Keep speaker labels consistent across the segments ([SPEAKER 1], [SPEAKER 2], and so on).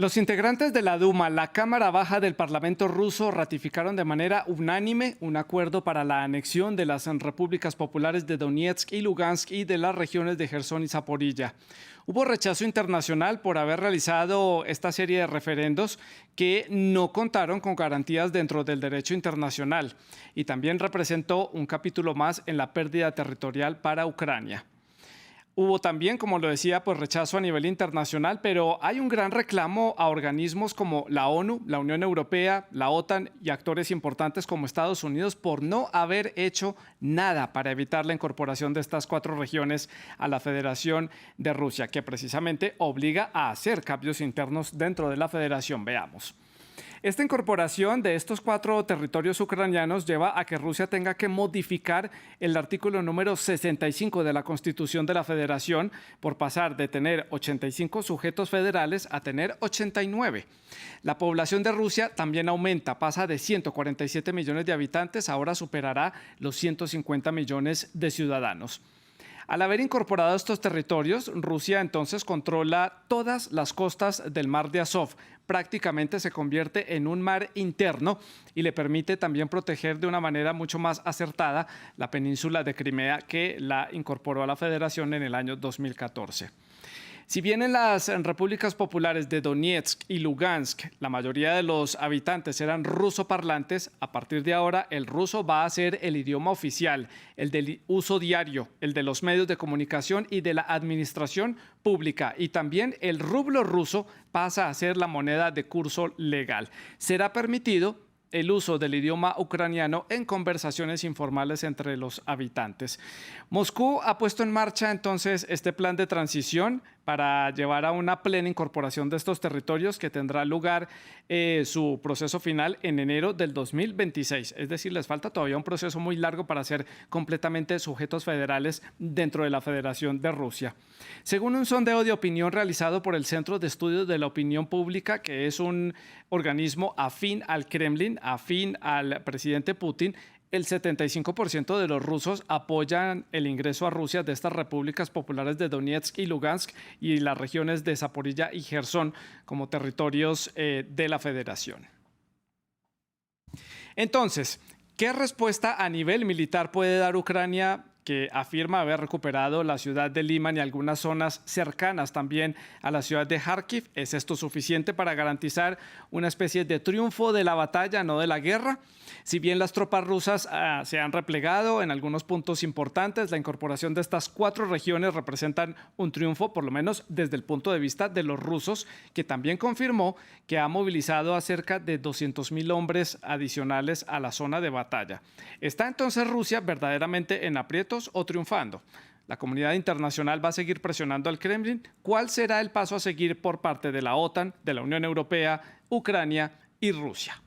[SPEAKER 1] Los integrantes de la Duma, la Cámara Baja del Parlamento ruso, ratificaron de manera unánime un acuerdo para la anexión de las repúblicas populares de Donetsk y Lugansk y de las regiones de Gerson y Zaporilla. Hubo rechazo internacional por haber realizado esta serie de referendos que no contaron con garantías dentro del derecho internacional y también representó un capítulo más en la pérdida territorial para Ucrania. Hubo también, como lo decía, pues rechazo a nivel internacional, pero hay un gran reclamo a organismos como la ONU, la Unión Europea, la OTAN y actores importantes como Estados Unidos por no haber hecho nada para evitar la incorporación de estas cuatro regiones a la Federación de Rusia, que precisamente obliga a hacer cambios internos dentro de la Federación. Veamos. Esta incorporación de estos cuatro territorios ucranianos lleva a que Rusia tenga que modificar el artículo número 65 de la Constitución de la Federación por pasar de tener 85 sujetos federales a tener 89. La población de Rusia también aumenta, pasa de 147 millones de habitantes, ahora superará los 150 millones de ciudadanos. Al haber incorporado estos territorios, Rusia entonces controla todas las costas del mar de Azov. Prácticamente se convierte en un mar interno y le permite también proteger de una manera mucho más acertada la península de Crimea, que la incorporó a la Federación en el año 2014. Si bien en las repúblicas populares de Donetsk y Lugansk la mayoría de los habitantes eran rusoparlantes, a partir de ahora el ruso va a ser el idioma oficial, el del uso diario, el de los medios de comunicación y de la administración pública. Y también el rublo ruso pasa a ser la moneda de curso legal. Será permitido el uso del idioma ucraniano en conversaciones informales entre los habitantes. Moscú ha puesto en marcha entonces este plan de transición para llevar a una plena incorporación de estos territorios que tendrá lugar su proceso final en enero del 2026. Es decir, les falta todavía un proceso muy largo para ser completamente sujetos federales dentro de la Federación de Rusia. Según un sondeo de opinión realizado por el Centro de Estudios de la Opinión Pública, que es un organismo afín al Kremlin, afín al presidente Putin, el 75% de los rusos apoyan el ingreso a Rusia de estas repúblicas populares de Donetsk y Lugansk y las regiones de Zaporilla y Gerson como territorios de la Federación. Entonces, ¿qué respuesta a nivel militar puede dar Ucrania, que afirma haber recuperado la ciudad de Liman y algunas zonas cercanas también a la ciudad de Kharkiv? ¿Es esto suficiente para garantizar una especie de triunfo de la batalla, no de la guerra? Si bien las tropas rusas se han replegado en algunos puntos importantes, la incorporación de estas cuatro regiones representan un triunfo, por lo menos desde el punto de vista de los rusos, que también confirmó que ha movilizado a cerca de 200.000 hombres adicionales a la zona de batalla. ¿Está entonces Rusia verdaderamente en aprietos o triunfando? La comunidad internacional va a seguir presionando al Kremlin. ¿Cuál será el paso a seguir por parte de la OTAN, de la Unión Europea, Ucrania y Rusia?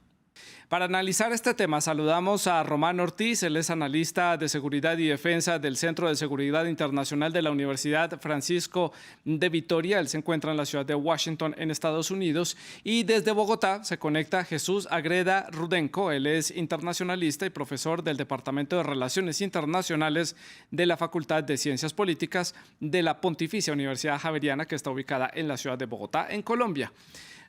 [SPEAKER 1] Para analizar este tema, saludamos a Román Ortiz. Él es analista de seguridad y defensa del Centro de Seguridad Internacional de la Universidad Francisco de Vitoria. Él se encuentra en la ciudad de Washington, en Estados Unidos. Y desde Bogotá se conecta Jesús Agreda Rudenko. Él es internacionalista y profesor del Departamento de Relaciones Internacionales de la Facultad de Ciencias Políticas de la Pontificia Universidad Javeriana, que está ubicada en la ciudad de Bogotá, en Colombia.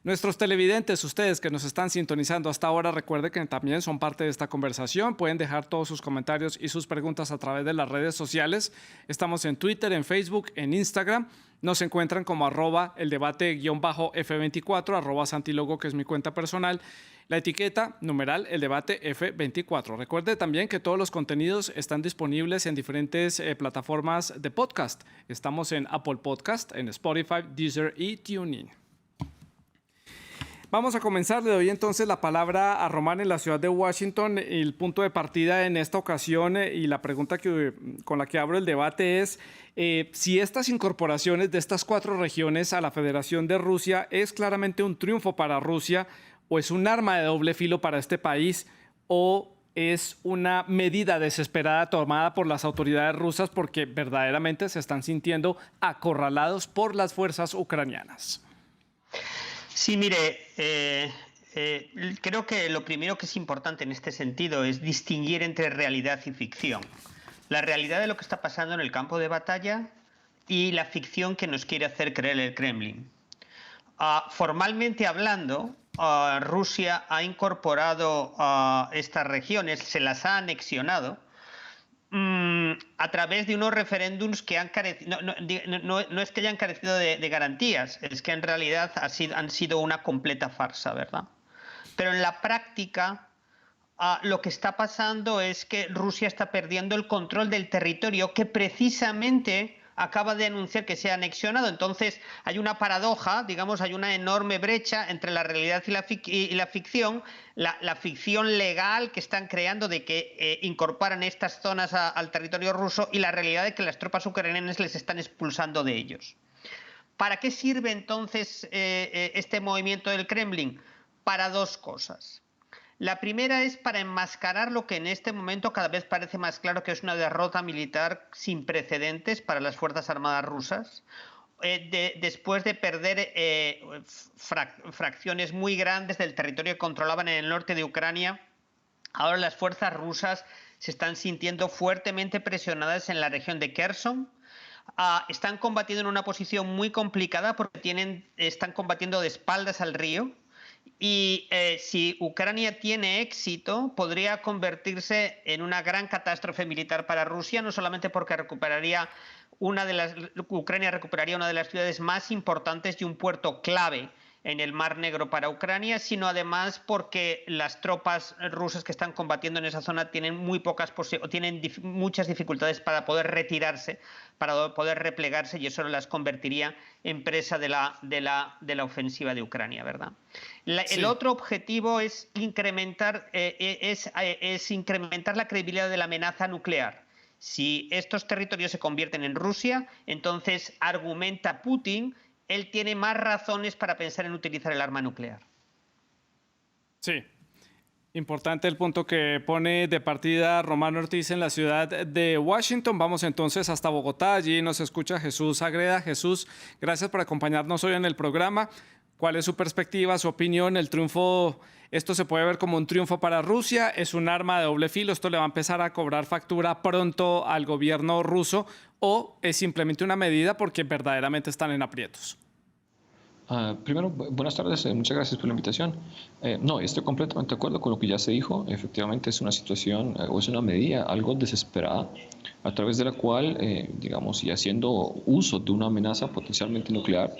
[SPEAKER 1] Nuestros televidentes, ustedes que nos están sintonizando hasta ahora, recuerden que también son parte de esta conversación. Pueden dejar todos sus comentarios y sus preguntas a través de las redes sociales. Estamos en Twitter, en Facebook, en Instagram. Nos encuentran como @eldebate_F24, @santilogo, que es mi cuenta personal. La etiqueta numeral El Debate F24. Recuerde también que todos los contenidos están disponibles en diferentes plataformas de podcast. Estamos en Apple Podcast, en Spotify, Deezer y TuneIn. Vamos a comenzar. Le doy entonces la palabra a Román en la ciudad de Washington. El punto de partida en esta ocasión y la pregunta con la que abro el debate es si estas incorporaciones de estas cuatro regiones a la Federación de Rusia es claramente un triunfo para Rusia o es un arma de doble filo para este país o es una medida desesperada tomada por las autoridades rusas porque verdaderamente se están sintiendo acorralados por las fuerzas ucranianas.
[SPEAKER 2] Sí, mire, creo que lo primero que es importante en este sentido es distinguir entre realidad y ficción. La realidad de lo que está pasando en el campo de batalla y la ficción que nos quiere hacer creer el Kremlin. Formalmente hablando, Rusia ha incorporado estas regiones, se las ha anexionado a través de unos referéndums que han carecido, no es que hayan carecido de garantías, es que en realidad han sido una completa farsa, ¿verdad? Pero en la práctica lo que está pasando es que Rusia está perdiendo el control del territorio que precisamente acaba de anunciar que se ha anexionado. Entonces hay una paradoja, digamos, hay una enorme brecha entre la realidad y la ficción. La ficción legal que están creando de que incorporan estas zonas al territorio ruso y la realidad de que las tropas ucranianas les están expulsando de ellos. ¿Para qué sirve entonces este movimiento del Kremlin? Para dos cosas. La primera es para enmascarar lo que en este momento cada vez parece más claro que es una derrota militar sin precedentes para las Fuerzas Armadas rusas, después de perder fracciones muy grandes del territorio que controlaban en el norte de Ucrania. Ahora las fuerzas rusas se están sintiendo fuertemente presionadas en la región de Kherson. Están combatiendo en una posición muy complicada porque están combatiendo de espaldas al río. Y si Ucrania tiene éxito, podría convertirse en una gran catástrofe militar para Rusia, no solamente porque Ucrania recuperaría una de las ciudades más importantes y un puerto clave en el Mar Negro para Ucrania, sino además porque las tropas rusas que están combatiendo en esa zona tienen muchas dificultades para poder retirarse, para poder replegarse, y eso las convertiría en presa de la ofensiva de Ucrania, ¿verdad? Sí. El otro objetivo es incrementar la credibilidad de la amenaza nuclear. Si estos territorios se convierten en Rusia, entonces argumenta Putin, él tiene más razones para pensar en utilizar el arma nuclear.
[SPEAKER 1] Sí. Importante el punto que pone de partida Román Ortiz en la ciudad de Washington. Vamos entonces hasta Bogotá. Allí nos escucha Jesús Agreda. Jesús, gracias por acompañarnos hoy en el programa. ¿Cuál es su perspectiva, su opinión? El triunfo, ¿esto se puede ver como un triunfo para Rusia? ¿Es un arma de doble filo? ¿Esto le va a empezar a cobrar factura pronto al gobierno ruso? ¿O es simplemente una medida porque verdaderamente están en aprietos?
[SPEAKER 3] Primero, buenas tardes, muchas gracias por la invitación. No, estoy completamente de acuerdo con lo que ya se dijo. Efectivamente es una situación o es una medida algo desesperada a través de la cual, digamos, y haciendo uso de una amenaza potencialmente nuclear,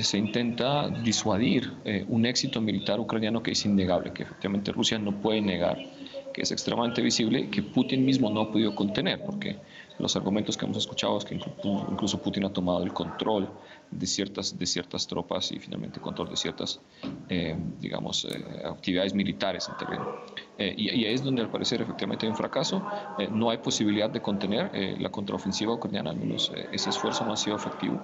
[SPEAKER 3] se intenta disuadir un éxito militar ucraniano que es innegable, que efectivamente Rusia no puede negar, que es extremadamente visible, que Putin mismo no ha podido contener, porque los argumentos que hemos escuchado es que incluso Putin ha tomado el control de ciertas tropas y finalmente control de ciertas, actividades militares en terreno. Y ahí es donde al parecer efectivamente hay un fracaso. No hay posibilidad de contener la contraofensiva ucraniana, al menos ese esfuerzo no ha sido efectivo.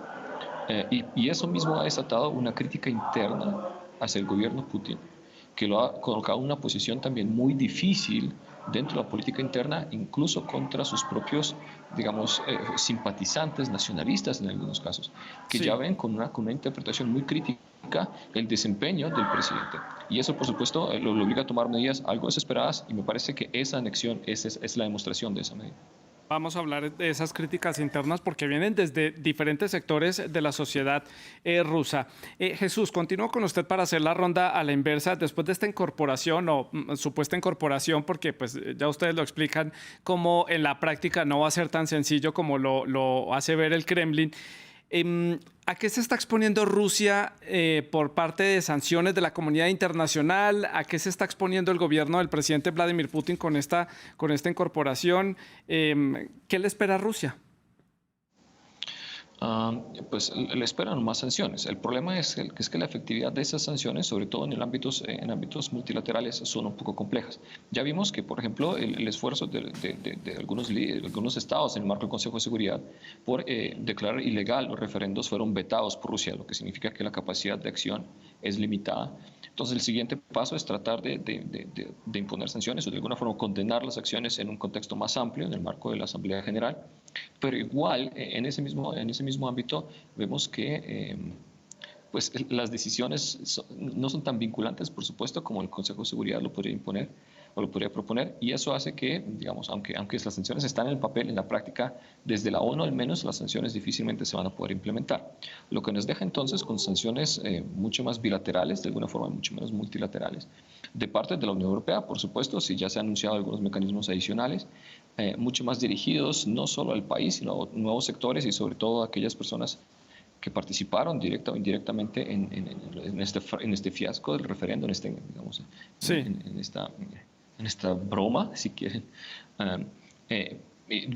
[SPEAKER 3] Y eso mismo ha desatado una crítica interna hacia el gobierno Putin, que lo ha colocado en una posición también muy difícil dentro de la política interna, incluso contra sus propios, simpatizantes nacionalistas en algunos casos, que sí, ya ven con una interpretación muy crítica el desempeño del presidente. Y eso, por supuesto, lo obliga a tomar medidas algo desesperadas, y me parece que esa anexión es la demostración de esa medida.
[SPEAKER 1] Vamos a hablar de esas críticas internas porque vienen desde diferentes sectores de la sociedad rusa. Jesús, continúo con usted para hacer la ronda a la inversa. Después de esta incorporación o supuesta incorporación, porque pues ya ustedes lo explican, cómo en la práctica no va a ser tan sencillo como lo hace ver el Kremlin. ¿A qué se está exponiendo Rusia por parte de sanciones de la comunidad internacional? ¿A qué se está exponiendo el gobierno del presidente Vladimir Putin con esta incorporación? ¿Qué le espera a Rusia?
[SPEAKER 3] Pues le esperan más sanciones. El problema es que la efectividad de esas sanciones, sobre todo en ámbitos multilaterales, son un poco complejas. Ya vimos que, por ejemplo, el esfuerzo de algunos estados en el marco del Consejo de Seguridad por declarar ilegal los referendos fueron vetados por Rusia, lo que significa que la capacidad de acción es limitada. Entonces, el siguiente paso es tratar de imponer sanciones o de alguna forma condenar las acciones en un contexto más amplio, en el marco de la Asamblea General. Pero igual, en ese mismo ámbito, vemos que pues, las decisiones no son tan vinculantes, por supuesto, como el Consejo de Seguridad lo podría imponer, o lo podría proponer, y eso hace que, digamos, aunque las sanciones están en el papel, en la práctica, desde la ONU al menos, las sanciones difícilmente se van a poder implementar. Lo que nos deja entonces con sanciones mucho más bilaterales, de alguna forma mucho menos multilaterales, de parte de la Unión Europea, por supuesto, si ya se han anunciado algunos mecanismos adicionales, mucho más dirigidos no solo al país, sino a nuevos sectores y sobre todo a aquellas personas que participaron directa o indirectamente en este fiasco del referendo, digamos,
[SPEAKER 1] Sí.
[SPEAKER 3] en esta broma, si quieren. Y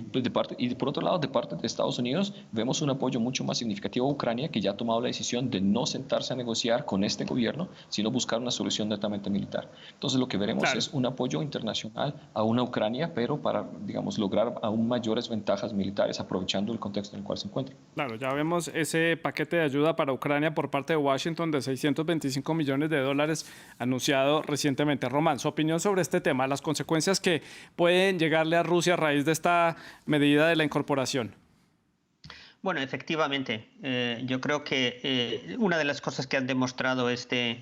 [SPEAKER 3] por otro lado, de parte de Estados Unidos, vemos un apoyo mucho más significativo a Ucrania, que ya ha tomado la decisión de no sentarse a negociar con este gobierno, sino buscar una solución netamente militar. Entonces, lo que veremos es un apoyo internacional a una Ucrania, pero para, digamos, lograr aún mayores ventajas militares, aprovechando el contexto en el cual se encuentra.
[SPEAKER 1] Claro, ya vemos ese paquete de ayuda para Ucrania por parte de Washington de 625 millones de dólares anunciado recientemente. Román, su opinión sobre este tema, las consecuencias que pueden llegarle a Rusia a raíz de esta medida de la incorporación.
[SPEAKER 2] Bueno, efectivamente, yo creo que una de las cosas que han demostrado esta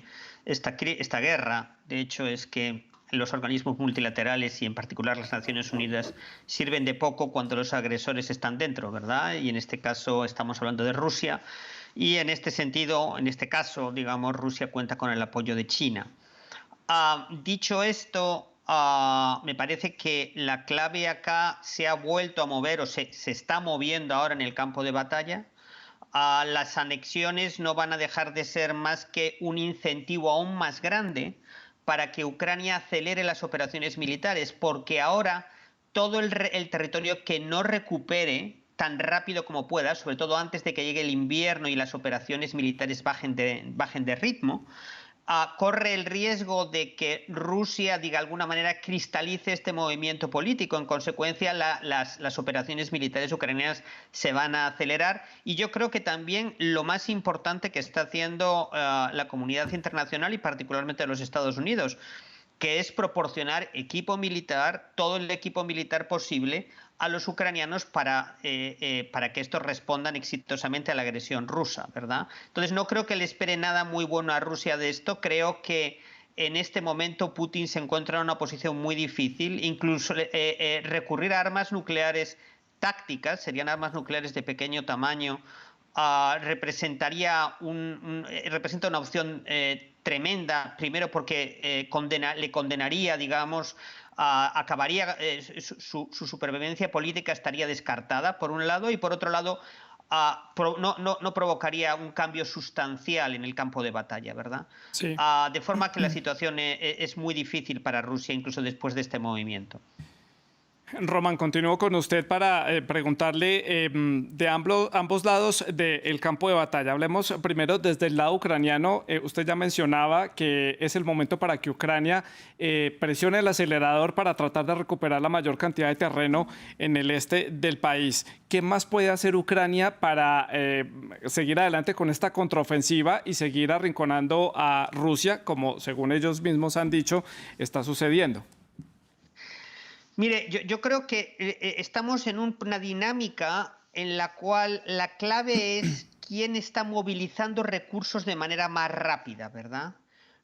[SPEAKER 2] guerra, de hecho, es que los organismos multilaterales y en particular las Naciones Unidas sirven de poco cuando los agresores están dentro, ¿verdad? Y en este caso estamos hablando de Rusia y en este sentido, en este caso, digamos, Rusia cuenta con el apoyo de China. Dicho esto, me parece que la clave acá se ha vuelto a mover o se está moviendo ahora en el campo de batalla. Las anexiones no van a dejar de ser más que un incentivo aún más grande para que Ucrania acelere las operaciones militares, porque ahora todo el territorio que no recupere tan rápido como pueda, sobre todo antes de que llegue el invierno y las operaciones militares bajen de ritmo, corre el riesgo de que Rusia, de alguna manera, cristalice este movimiento político. En consecuencia, las operaciones militares ucranianas se van a acelerar. Y yo creo que también lo más importante que está haciendo la comunidad internacional y particularmente los Estados Unidos, que es proporcionar equipo militar, todo el equipo militar posible a los ucranianos para que estos respondan exitosamente a la agresión rusa, ¿verdad? Entonces no creo que le espere nada muy bueno a Rusia de esto. Creo que en este momento Putin se encuentra en una posición muy difícil. Incluso recurrir a armas nucleares tácticas, serían armas nucleares de pequeño tamaño, representa una opción tremenda, primero porque le condenaría, digamos, acabaría, su supervivencia política estaría descartada, por un lado, y por otro lado, no provocaría un cambio sustancial en el campo de batalla, ¿verdad?
[SPEAKER 1] Sí.
[SPEAKER 2] De forma que la situación es muy difícil para Rusia, incluso después de este movimiento.
[SPEAKER 1] Román, continúo con usted para preguntarle de ambos lados del campo de batalla. Hablemos primero desde el lado ucraniano. Usted ya mencionaba que es el momento para que Ucrania presione el acelerador para tratar de recuperar la mayor cantidad de terreno en el este del país. ¿Qué más puede hacer Ucrania para seguir adelante con esta contraofensiva y seguir arrinconando a Rusia, como según ellos mismos han dicho, está sucediendo?
[SPEAKER 2] Mire, yo creo que estamos en una dinámica en la cual la clave es quién está movilizando recursos de manera más rápida, ¿verdad?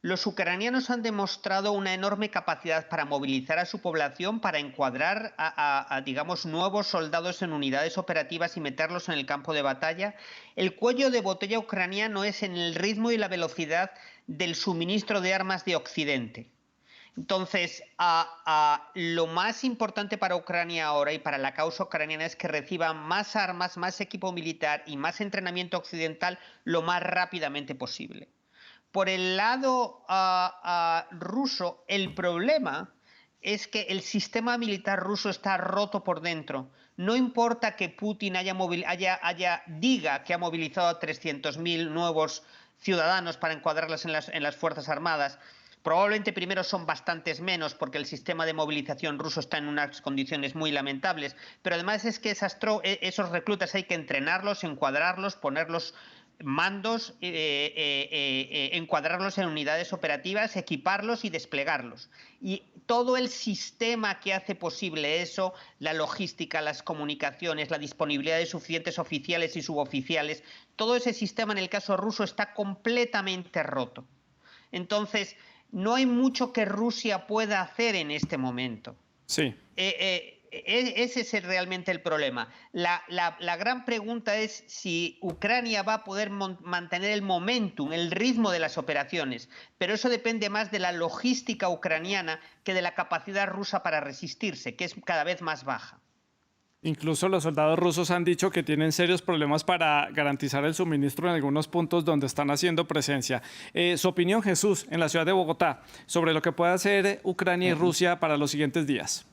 [SPEAKER 2] Los ucranianos han demostrado una enorme capacidad para movilizar a su población, para encuadrar digamos, nuevos soldados en unidades operativas y meterlos en el campo de batalla. El cuello de botella ucraniano es en el ritmo y la velocidad del suministro de armas de Occidente. Entonces, lo más importante para Ucrania ahora y para la causa ucraniana es que reciba más armas, más equipo militar y más entrenamiento occidental lo más rápidamente posible. Por el lado ruso, el problema es que el sistema militar ruso está roto por dentro. No importa que Putin diga que ha movilizado a 300.000 nuevos ciudadanos para encuadrarlos en las Fuerzas Armadas. Probablemente primero son bastantes menos porque el sistema de movilización ruso está en unas condiciones muy lamentables, pero además es que esos reclutas hay que entrenarlos, encuadrarlos, ponerlos mandos, encuadrarlos en unidades operativas, equiparlos y desplegarlos. Y todo el sistema que hace posible eso, la logística, las comunicaciones, la disponibilidad de suficientes oficiales y suboficiales, todo ese sistema en el caso ruso está completamente roto. Entonces, no hay mucho que Rusia pueda hacer en este momento.
[SPEAKER 1] Sí.
[SPEAKER 2] Ese es realmente el problema. La gran pregunta es si Ucrania va a poder mantener el momentum, el ritmo de las operaciones, pero eso depende más de la logística ucraniana que de la capacidad rusa para resistirse, que es cada vez más baja.
[SPEAKER 1] Incluso los soldados rusos han dicho que tienen serios problemas para garantizar el suministro en algunos puntos donde están haciendo presencia. Su opinión, Jesús, en la ciudad de Bogotá, sobre lo que puede hacer Ucrania y Rusia para los siguientes días.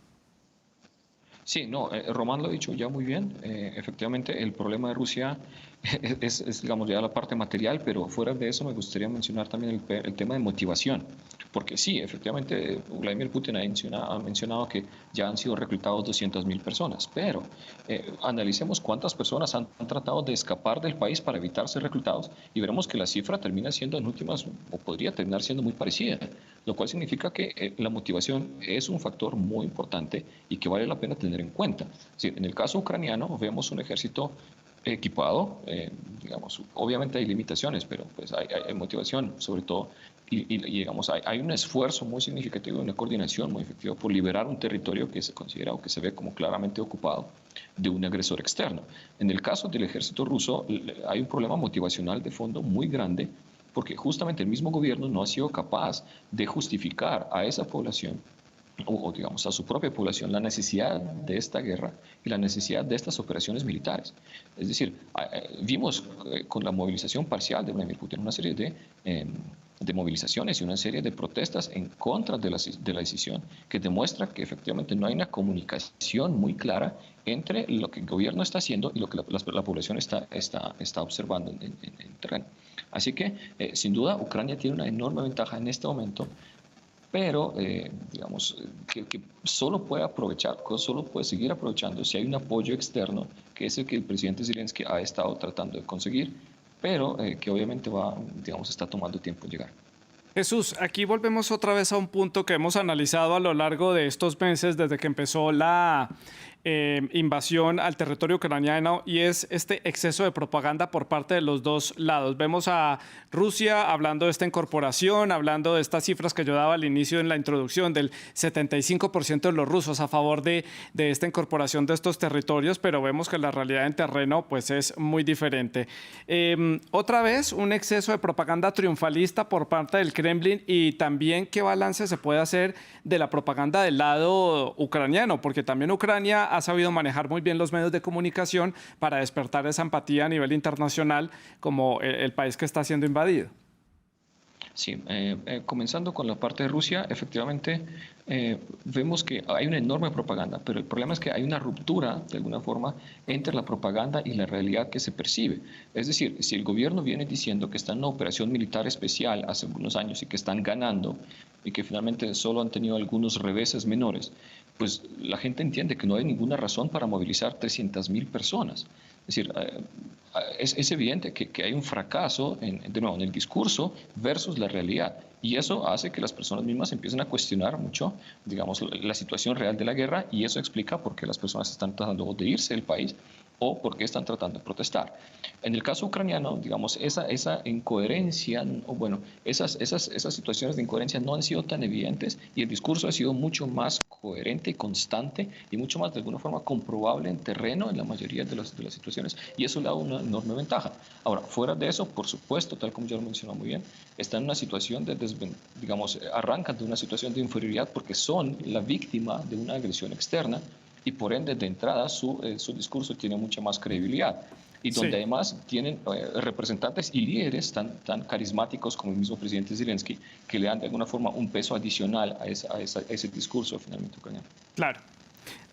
[SPEAKER 3] Sí, no, Román lo ha dicho ya muy bien. Efectivamente, el problema de Rusia es, digamos, ya la parte material, pero fuera de eso me gustaría mencionar también el tema de motivación. Porque sí, efectivamente, Vladimir Putin ha mencionado que ya han sido reclutados 200.000 personas, pero analicemos cuántas personas han tratado de escapar del país para evitar ser reclutados y veremos que la cifra termina siendo en últimas, o podría terminar siendo muy parecida, lo cual significa que la motivación es un factor muy importante y que vale la pena tener en cuenta. Es decir, en el caso ucraniano vemos un ejército equipado, digamos, obviamente hay limitaciones, pero pues hay motivación, sobre todo, y digamos, hay un esfuerzo muy significativo, una coordinación muy efectiva por liberar un territorio que se considera o que se ve como claramente ocupado de un agresor externo. En el caso del ejército ruso hay un problema motivacional de fondo muy grande, porque justamente el mismo gobierno no ha sido capaz de justificar a esa población o digamos a su propia población la necesidad de esta guerra y la necesidad de estas operaciones militares. Es decir, vimos con la movilización parcial de Vladimir Putin una serie de movilizaciones y una serie de protestas en contra de la decisión que demuestra que efectivamente no hay una comunicación muy clara entre lo que el gobierno está haciendo y lo que la población está observando en terreno. Así que, sin duda, Ucrania tiene una enorme ventaja en este momento, pero digamos que solo puede aprovechar, solo puede seguir aprovechando si hay un apoyo externo, que es el que el presidente Zelensky ha estado tratando de conseguir, pero que obviamente está tomando tiempo en llegar.
[SPEAKER 1] Jesús, aquí volvemos otra vez a un punto que hemos analizado a lo largo de estos meses desde que empezó la invasión al territorio ucraniano, y es este exceso de propaganda por parte de los dos lados. Vemos a Rusia hablando de esta incorporación, hablando de estas cifras que yo daba al inicio en la introducción, del 75% de los rusos a favor de esta incorporación de estos territorios, pero vemos que la realidad en terreno pues es muy diferente. Otra vez un exceso de propaganda triunfalista por parte del Kremlin, y también qué balance se puede hacer de la propaganda del lado ucraniano, porque también Ucrania ha sabido manejar muy bien los medios de comunicación para despertar esa empatía a nivel internacional como el país que está siendo invadido.
[SPEAKER 3] Sí, comenzando con la parte de Rusia, efectivamente vemos que hay una enorme propaganda, pero el problema es que hay una ruptura, de alguna forma, entre la propaganda y la realidad que se percibe. Es decir, si el gobierno viene diciendo que está en una operación militar especial hace algunos años y que están ganando y que finalmente solo han tenido algunos reveses menores, pues la gente entiende que no hay ninguna razón para movilizar 300.000 personas. Es decir, es evidente que hay un fracaso, de nuevo, en el discurso versus la realidad. Y eso hace que las personas mismas empiecen a cuestionar mucho, digamos, la situación real de la guerra, y eso explica por qué las personas están tratando de irse del país o por qué están tratando de protestar. En el caso ucraniano, digamos, esa incoherencia, o bueno, esas situaciones de incoherencia no han sido tan evidentes, y el discurso ha sido mucho más coherente y constante y mucho más, de alguna forma, comprobable en terreno en la mayoría de las situaciones, y eso le da una enorme ventaja. Ahora, fuera de eso, por supuesto, tal como ya lo mencionó muy bien, están en una situación digamos, arrancan de una situación de inferioridad porque son la víctima de una agresión externa, y por ende, de entrada, su discurso tiene mucha más credibilidad, y donde además tienen representantes y líderes tan carismáticos como el mismo presidente Zelensky, que le dan de alguna forma un peso adicional a ese discurso finalmente ucraniano.
[SPEAKER 1] Claro.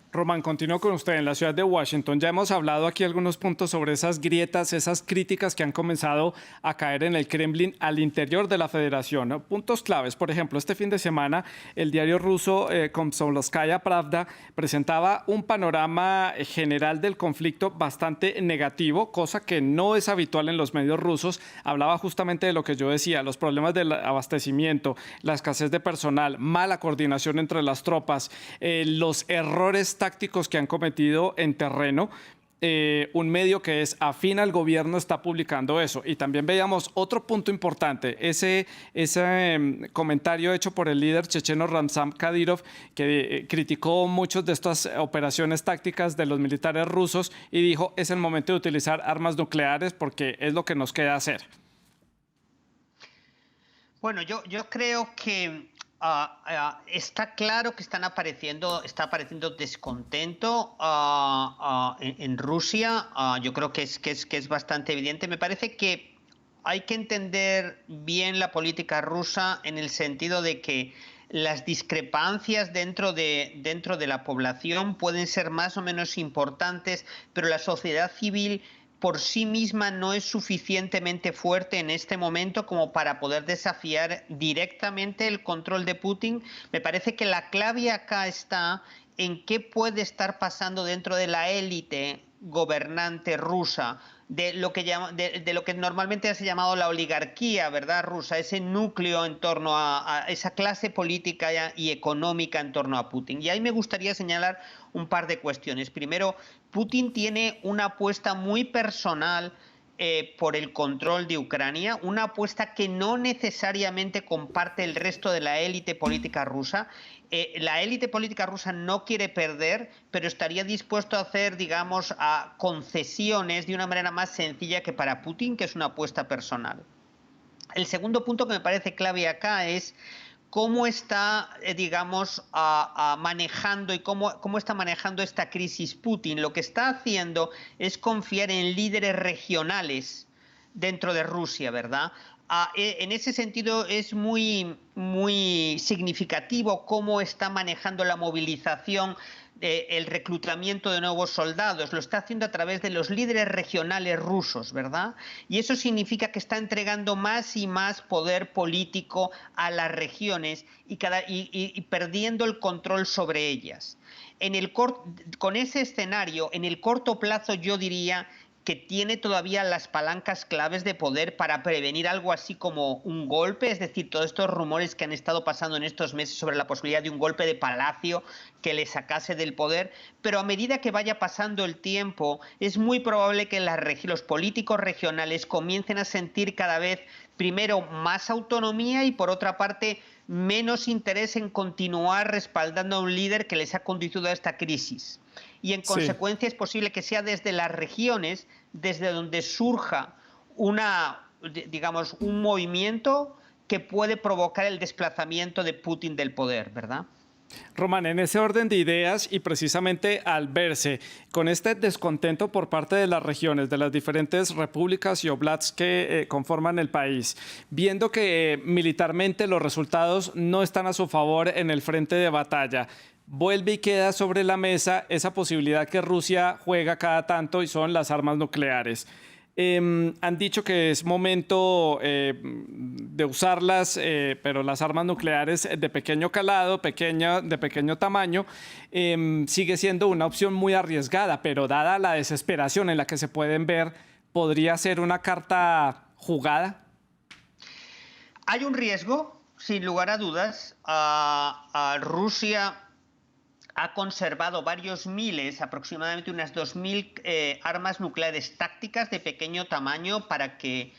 [SPEAKER 1] Román, continúo con usted. En la ciudad de Washington ya hemos hablado aquí algunos puntos sobre esas grietas, esas críticas que han comenzado a caer en el Kremlin al interior de la federación, ¿no? Puntos claves, por ejemplo, este fin de semana el diario ruso Komsomolskaya Pravda presentaba un panorama general del conflicto bastante negativo, cosa que no es habitual en los medios rusos. Hablaba justamente de lo que yo decía, los problemas del abastecimiento, la escasez de personal, mala coordinación entre las tropas, los errores tácticos que han cometido en terreno. un medio que es afín al gobierno está publicando eso. Y también veíamos otro punto importante, ese comentario hecho por el líder checheno Ramzan Kadyrov, que criticó muchas de estas operaciones tácticas de los militares rusos y dijo, es el momento de utilizar armas nucleares porque es lo que nos queda hacer.
[SPEAKER 2] Bueno, yo creo que está claro que está apareciendo descontento en Rusia. Yo creo que es bastante evidente. Me parece que hay que entender bien la política rusa en el sentido de que las discrepancias dentro de la población pueden ser más o menos importantes, pero la sociedad civil por sí misma no es suficientemente fuerte en este momento como para poder desafiar directamente el control de Putin. Me parece que la clave acá está en qué puede estar pasando dentro de la élite gobernante rusa, de lo que normalmente se ha llamado la oligarquía, ¿verdad?, rusa, ese núcleo en torno a esa clase política y económica en torno a Putin. Y ahí me gustaría señalar un par de cuestiones. Primero, Putin tiene una apuesta muy personal por el control de Ucrania, una apuesta que no necesariamente comparte el resto de la élite política rusa. La élite política rusa no quiere perder, pero estaría dispuesto a hacer, digamos, a concesiones de una manera más sencilla que para Putin, que es una apuesta personal. El segundo punto que me parece clave acá es cómo está, digamos, manejando y cómo está manejando esta crisis Putin. Lo que está haciendo es confiar en líderes regionales dentro de Rusia, ¿verdad? En ese sentido es muy significativo cómo está manejando la movilización, el reclutamiento de nuevos soldados. Lo está haciendo a través de los líderes regionales rusos, ¿verdad? Y eso significa que está entregando más y más poder político a las regiones y perdiendo el control sobre ellas. Con ese escenario, en el corto plazo, yo diría que tiene todavía las palancas claves de poder para prevenir algo así como un golpe, es decir, todos estos rumores que han estado pasando en estos meses sobre la posibilidad de un golpe de palacio que le sacase del poder, pero a medida que vaya pasando el tiempo, es muy probable que los políticos regionales comiencen a sentir cada vez, primero, más autonomía y, por otra parte, menos interés en continuar respaldando a un líder que les ha conducido a esta crisis. Y en consecuencia es posible que sea desde las regiones desde donde surja digamos, un movimiento que puede provocar el desplazamiento de Putin del poder, ¿verdad?
[SPEAKER 1] Román, en ese orden de ideas y precisamente al verse con este descontento por parte de las regiones, de las diferentes repúblicas y oblasts que conforman el país, viendo que militarmente los resultados no están a su favor en el frente de batalla, vuelve y queda sobre la mesa esa posibilidad que Rusia juega cada tanto y son las armas nucleares. Han dicho que es momento de usarlas, pero las armas nucleares de pequeño calado, de pequeño tamaño, sigue siendo una opción muy arriesgada, pero dada la desesperación en la que se pueden ver, ¿podría ser una carta jugada?
[SPEAKER 2] Hay un riesgo, sin lugar a dudas. Rusia ha conservado varios miles, aproximadamente unas 2000 armas nucleares tácticas de pequeño tamaño para que,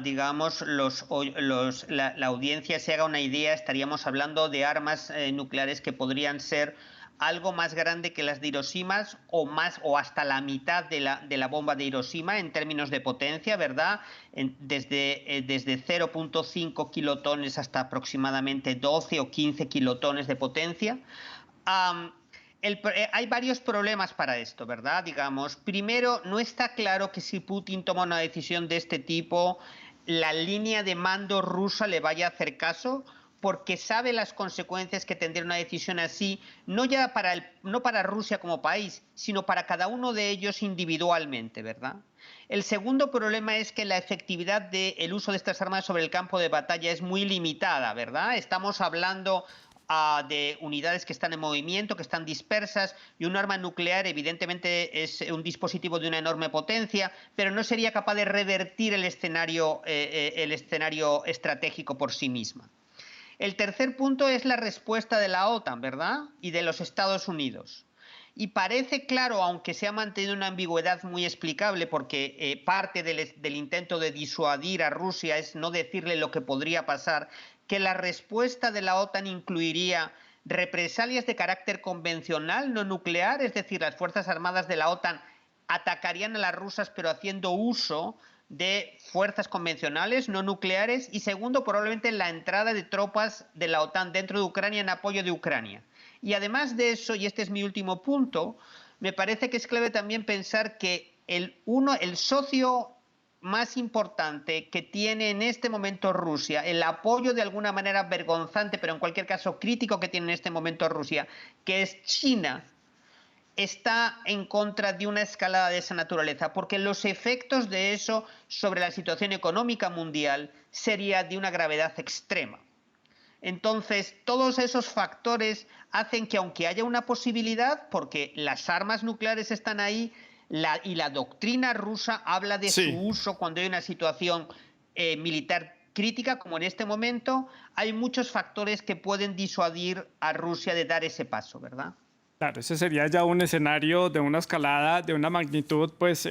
[SPEAKER 2] digamos, la audiencia se haga una idea. Estaríamos hablando de armas nucleares que podrían ser algo más grande que las de Hiroshima o hasta la mitad de la bomba de Hiroshima en términos de potencia, ¿verdad? Desde 0.5 kilotones hasta aproximadamente 12 o 15 kilotones de potencia. Hay varios problemas para esto, ¿verdad? Digamos, primero, no está claro que si Putin toma una decisión de este tipo, la línea de mando rusa le vaya a hacer caso, porque sabe las consecuencias que tendría una decisión así, no para Rusia como país, sino para cada uno de ellos individualmente, ¿verdad? El segundo problema es que la efectividad del uso de estas armas sobre el campo de batalla es muy limitada, ¿verdad? Estamos hablando de unidades que están en movimiento, que están dispersas, y un arma nuclear evidentemente es un dispositivo de una enorme potencia, pero no sería capaz de revertir el escenario estratégico por sí misma. El tercer punto es la respuesta de la OTAN, ¿verdad? Y de los Estados Unidos. Y parece claro, aunque se ha mantenido una ambigüedad muy explicable, porque parte del intento de disuadir a Rusia es no decirle lo que podría pasar, que la respuesta de la OTAN incluiría represalias de carácter convencional, no nuclear, es decir, las Fuerzas Armadas de la OTAN atacarían a las rusas pero haciendo uso de fuerzas convencionales, no nucleares, y segundo, probablemente la entrada de tropas de la OTAN dentro de Ucrania en apoyo de Ucrania. Y además de eso, y este es mi último punto, me parece que es clave también pensar que el socio más importante que tiene en este momento Rusia, el apoyo de alguna manera vergonzante, pero en cualquier caso crítico que tiene en este momento Rusia, que es China, está en contra de una escalada de esa naturaleza, porque los efectos de eso sobre la situación económica mundial sería de una gravedad extrema. Entonces, todos esos factores hacen que, aunque haya una posibilidad, porque las armas nucleares están ahí, y la doctrina rusa habla de su uso cuando hay una situación militar crítica, como en este momento, hay muchos factores que pueden disuadir a Rusia de dar ese paso, ¿verdad?
[SPEAKER 1] Claro, ese sería ya un escenario de una escalada de una magnitud, pues,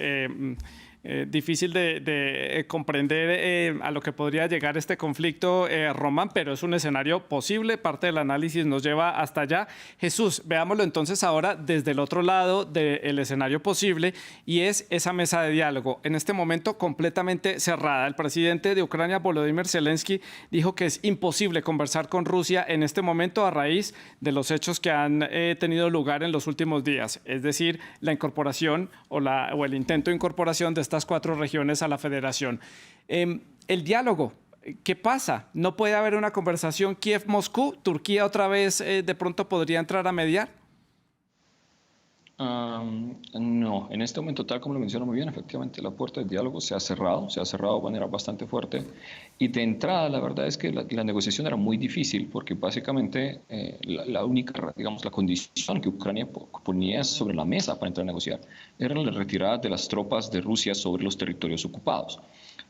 [SPEAKER 1] difícil de comprender a lo que podría llegar este conflicto, Román, pero es un escenario posible. Parte del análisis nos lleva hasta allá. Jesús, veámoslo entonces ahora desde el otro lado del escenario posible, y es esa mesa de diálogo. En este momento completamente cerrada. El presidente de Ucrania, Volodymyr Zelensky, dijo que es imposible conversar con Rusia en este momento a raíz de los hechos que han tenido lugar en los últimos días. Es decir, la incorporación o el intento de incorporación de estas 4 regiones a la federación. El diálogo, ¿qué pasa? ¿No puede haber una conversación Kiev-Moscú? ¿Turquía otra vez de pronto podría entrar a mediar?
[SPEAKER 3] No, en este momento, tal como lo mencionó muy bien, efectivamente la puerta de diálogo se ha cerrado de manera bastante fuerte, y de entrada la verdad es que la negociación era muy difícil, porque básicamente la única, digamos, la condición que Ucrania ponía sobre la mesa para entrar a negociar era la retirada de las tropas de Rusia sobre los territorios ocupados.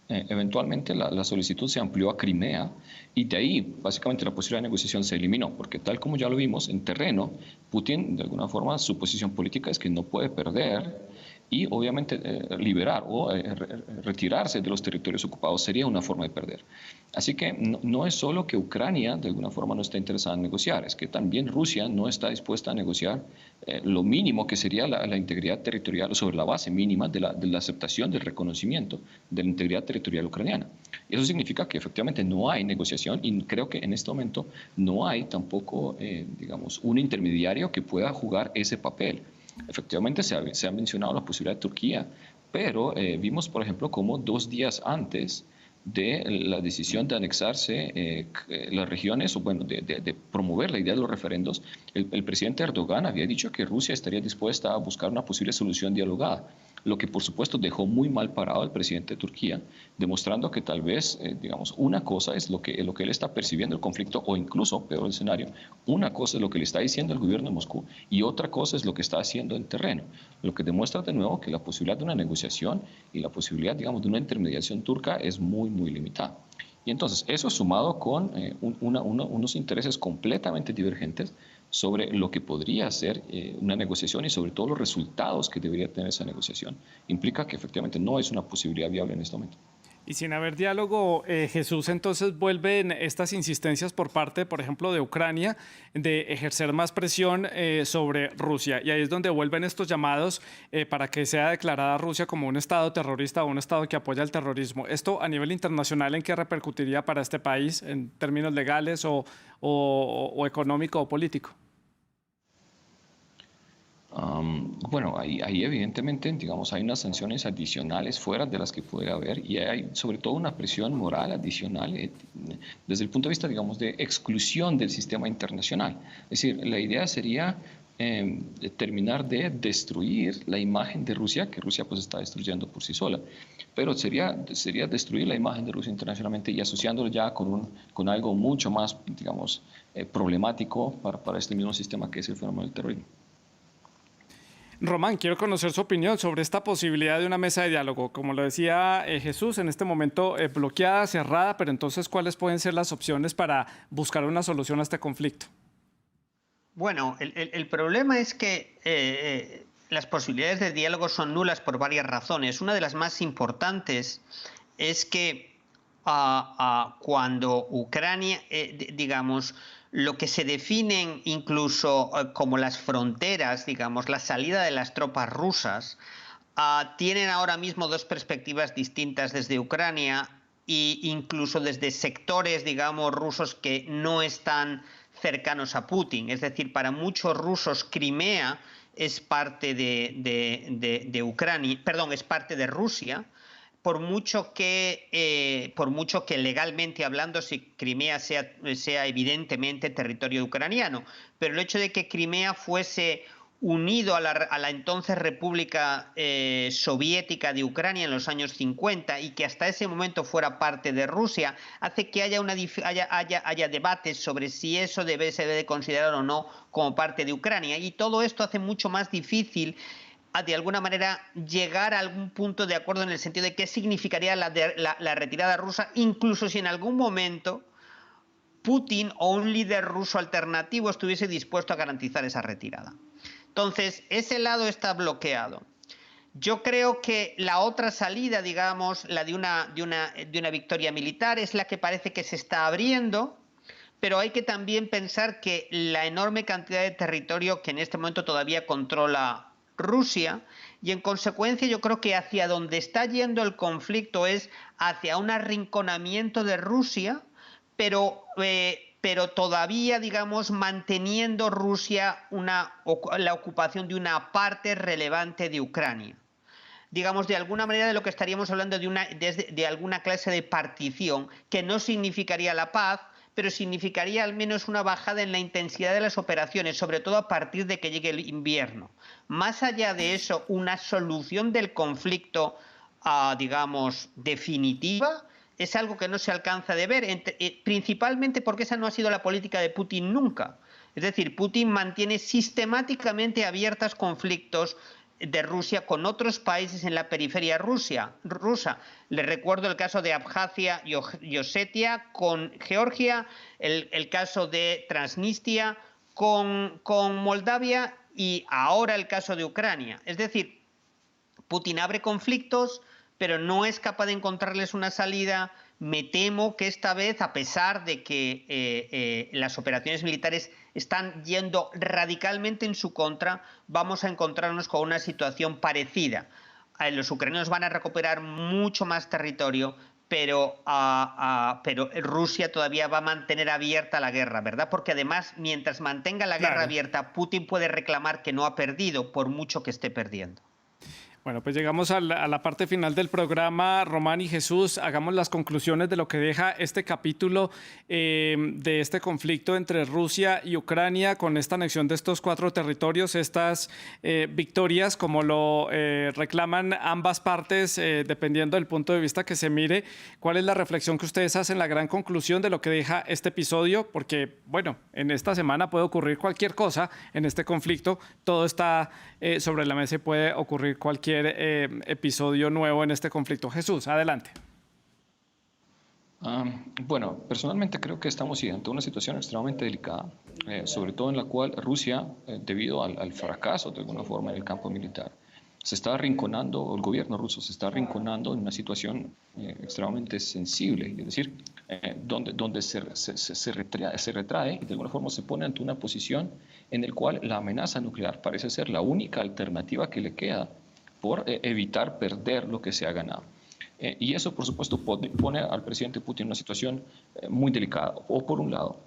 [SPEAKER 3] Eventualmente la solicitud se amplió a Crimea, y de ahí básicamente la posibilidad de negociación se eliminó, porque tal como ya lo vimos en terreno, Putin de alguna forma su posición política es que no puede perder, y obviamente liberar o retirarse de los territorios ocupados sería una forma de perder. Así que no es solo que Ucrania de alguna forma no está interesada en negociar, es que también Rusia no está dispuesta a negociar lo mínimo que sería la integridad territorial, sobre la base mínima de la aceptación del reconocimiento de la integridad territorial ucraniana. Y eso significa que efectivamente no hay negociación, y creo que en este momento no hay tampoco, digamos, un intermediario que pueda jugar ese papel. Efectivamente se ha mencionado la posibilidad de Turquía, pero vimos, por ejemplo, cómo 2 días antes de la decisión de anexarse las regiones, o bueno, de promover la idea de los referendos, el presidente Erdogan había dicho que Rusia estaría dispuesta a buscar una posible solución dialogada, lo que por supuesto dejó muy mal parado al presidente de Turquía, demostrando que tal vez, digamos, una cosa es lo que él está percibiendo el conflicto, o incluso, peor el escenario, una cosa es lo que le está diciendo el gobierno de Moscú y otra cosa es lo que está haciendo en terreno, lo que demuestra de nuevo que la posibilidad de una negociación y la posibilidad, digamos, de una intermediación turca es muy, muy limitada. Y entonces, eso sumado con unos intereses completamente divergentes sobre lo que podría ser una negociación, y sobre todo los resultados que debería tener esa negociación, implica que efectivamente no es una posibilidad viable en este momento.
[SPEAKER 1] Y sin haber diálogo, Jesús, entonces vuelven estas insistencias por parte, por ejemplo, de Ucrania, de ejercer más presión sobre Rusia. Y ahí es donde vuelven estos llamados para que sea declarada Rusia como un Estado terrorista o un Estado que apoya el terrorismo. ¿Esto a nivel internacional en qué repercutiría para este país en términos legales o económico o político?
[SPEAKER 3] Bueno, ahí evidentemente, digamos, hay unas sanciones adicionales fuera de las que puede haber, y hay sobre todo una presión moral adicional desde el punto de vista, digamos, de exclusión del sistema internacional. Es decir, la idea sería terminar de destruir la imagen de Rusia, que Rusia pues está destruyendo por sí sola, pero sería destruir la imagen de Rusia internacionalmente y asociándolo ya con algo mucho más, digamos, problemático para este mismo sistema que es el fenómeno del terrorismo.
[SPEAKER 1] Román, quiero conocer su opinión sobre esta posibilidad de una mesa de diálogo. Como lo decía Jesús, en este momento bloqueada, cerrada, pero entonces, ¿cuáles pueden ser las opciones para buscar una solución a este conflicto?
[SPEAKER 2] Bueno, el problema es que las posibilidades de diálogo son nulas por varias razones. Una de las más importantes es que cuando Ucrania, digamos, lo que se definen incluso como las fronteras, digamos, la salida de las tropas rusas, tienen ahora mismo dos perspectivas distintas desde Ucrania e incluso desde sectores, digamos, rusos que no están cercanos a Putin. Es decir, para muchos rusos Crimea es parte de Ucrania, perdón, es parte de Rusia. Por mucho que legalmente hablando, si Crimea sea evidentemente territorio ucraniano, pero el hecho de que Crimea fuese unido a la entonces República Soviética de Ucrania en los años 50 y que hasta ese momento fuera parte de Rusia, hace que haya debates sobre si eso se debe de considerar o no como parte de Ucrania. Y todo esto hace mucho más difícil de alguna manera llegar a algún punto de acuerdo en el sentido de qué significaría la retirada rusa, incluso si en algún momento Putin o un líder ruso alternativo estuviese dispuesto a garantizar esa retirada. Entonces, ese lado está bloqueado. Yo creo que la otra salida, digamos, la de una victoria militar, es la que parece que se está abriendo, pero hay que también pensar que la enorme cantidad de territorio que en este momento todavía controla Rusia, y en consecuencia yo creo que hacia donde está yendo el conflicto es hacia un arrinconamiento de Rusia, pero todavía, digamos, manteniendo Rusia la ocupación de una parte relevante de Ucrania. Digamos, de alguna manera de lo que estaríamos hablando de alguna clase de partición, que no significaría la paz, pero significaría al menos una bajada en la intensidad de las operaciones, sobre todo a partir de que llegue el invierno. Más allá de eso, una solución del conflicto, digamos, definitiva, es algo que no se alcanza de ver, principalmente porque esa no ha sido la política de Putin nunca. Es decir, Putin mantiene sistemáticamente abiertos conflictos de Rusia con otros países en la periferia rusa. Les recuerdo el caso de Abjasia y Osetia con Georgia, el caso de Transnistria con Moldavia y ahora el caso de Ucrania. Es decir, Putin abre conflictos, pero no es capaz de encontrarles una salida. Me temo que esta vez, a pesar de que las operaciones militares están yendo radicalmente en su contra, vamos a encontrarnos con una situación parecida. Los ucranianos van a recuperar mucho más territorio, pero Rusia todavía va a mantener abierta la guerra, ¿verdad? Porque además, mientras mantenga la guerra abierta, Putin puede reclamar que no ha perdido, por mucho que esté perdiendo.
[SPEAKER 1] Bueno, pues llegamos a la parte final del programa. Román y Jesús, hagamos las conclusiones de lo que deja este capítulo de este conflicto entre Rusia y Ucrania con esta anexión de estos 4 territorios, estas victorias, como lo reclaman ambas partes, dependiendo del punto de vista que se mire. ¿Cuál es la reflexión que ustedes hacen, la gran conclusión de lo que deja este episodio? Porque, bueno, en esta semana puede ocurrir cualquier cosa en este conflicto. Todo está sobre la mesa y puede ocurrir cualquier episodio nuevo en este conflicto. Jesús, adelante.
[SPEAKER 3] Bueno, personalmente creo que estamos ante una situación extremadamente delicada, sobre todo en la cual Rusia, debido al fracaso de alguna forma en el campo militar, se está arrinconando, el gobierno ruso se está arrinconando en una situación extremadamente sensible, es decir, donde se retrae y de alguna forma se pone ante una posición en la cual la amenaza nuclear parece ser la única alternativa que le queda por evitar perder lo que se ha ganado. Y eso, por supuesto, pone al presidente Putin en una situación muy delicada. O por un lado,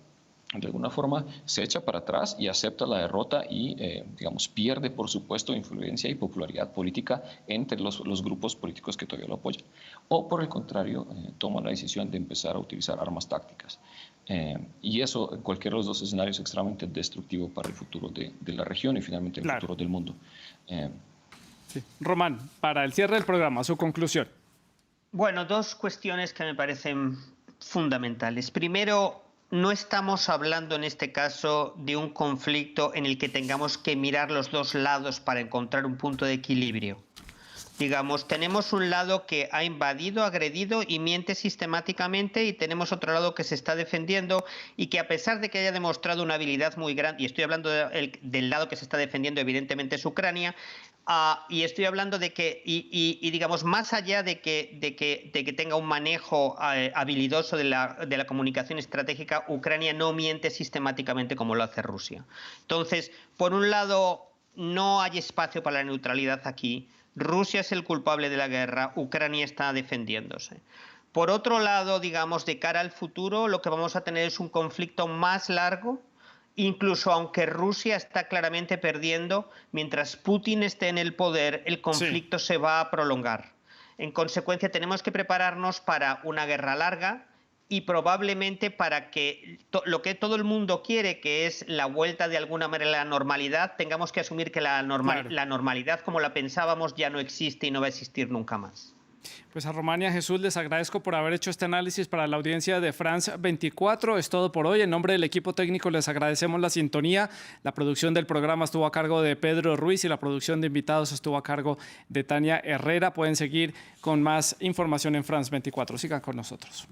[SPEAKER 3] de alguna forma se echa para atrás y acepta la derrota y, digamos, pierde, por supuesto, influencia y popularidad política entre los grupos políticos que todavía lo apoyan. O, por el contrario, toma la decisión de empezar a utilizar armas tácticas. Y eso, en cualquiera de los dos escenarios, es extremadamente destructivo para el futuro de la región y, finalmente, el futuro del mundo.
[SPEAKER 1] Sí. Román, para el cierre del programa, su conclusión.
[SPEAKER 2] Bueno, 2 cuestiones que me parecen fundamentales. Primero, no estamos hablando en este caso de un conflicto en el que tengamos que mirar los 2 lados para encontrar un punto de equilibrio. Digamos, tenemos un lado que ha invadido, agredido y miente sistemáticamente, y tenemos otro lado que se está defendiendo y que, a pesar de que haya demostrado una habilidad muy grande, y estoy hablando del lado que se está defendiendo, evidentemente es Ucrania, y estoy hablando de que, digamos, más allá de que tenga un manejo habilidoso de la comunicación estratégica, Ucrania no miente sistemáticamente como lo hace Rusia. Entonces, por un lado, no hay espacio para la neutralidad aquí. Rusia es el culpable de la guerra, Ucrania está defendiéndose. Por otro lado, digamos, de cara al futuro, lo que vamos a tener es un conflicto más largo, incluso aunque Rusia está claramente perdiendo, mientras Putin esté en el poder, el conflicto se va a prolongar. En consecuencia, tenemos que prepararnos para una guerra larga y probablemente para que lo que todo el mundo quiere, que es la vuelta de alguna manera a la normalidad, tengamos que asumir que la normalidad como la pensábamos ya no existe y no va a existir nunca más.
[SPEAKER 1] Pues a Romania, Jesús, les agradezco por haber hecho este análisis para la audiencia de France 24. Es todo por hoy. En nombre del equipo técnico les agradecemos la sintonía. La producción del programa estuvo a cargo de Pedro Ruiz y la producción de invitados estuvo a cargo de Tania Herrera. Pueden seguir con más información en France 24. Sigan con nosotros.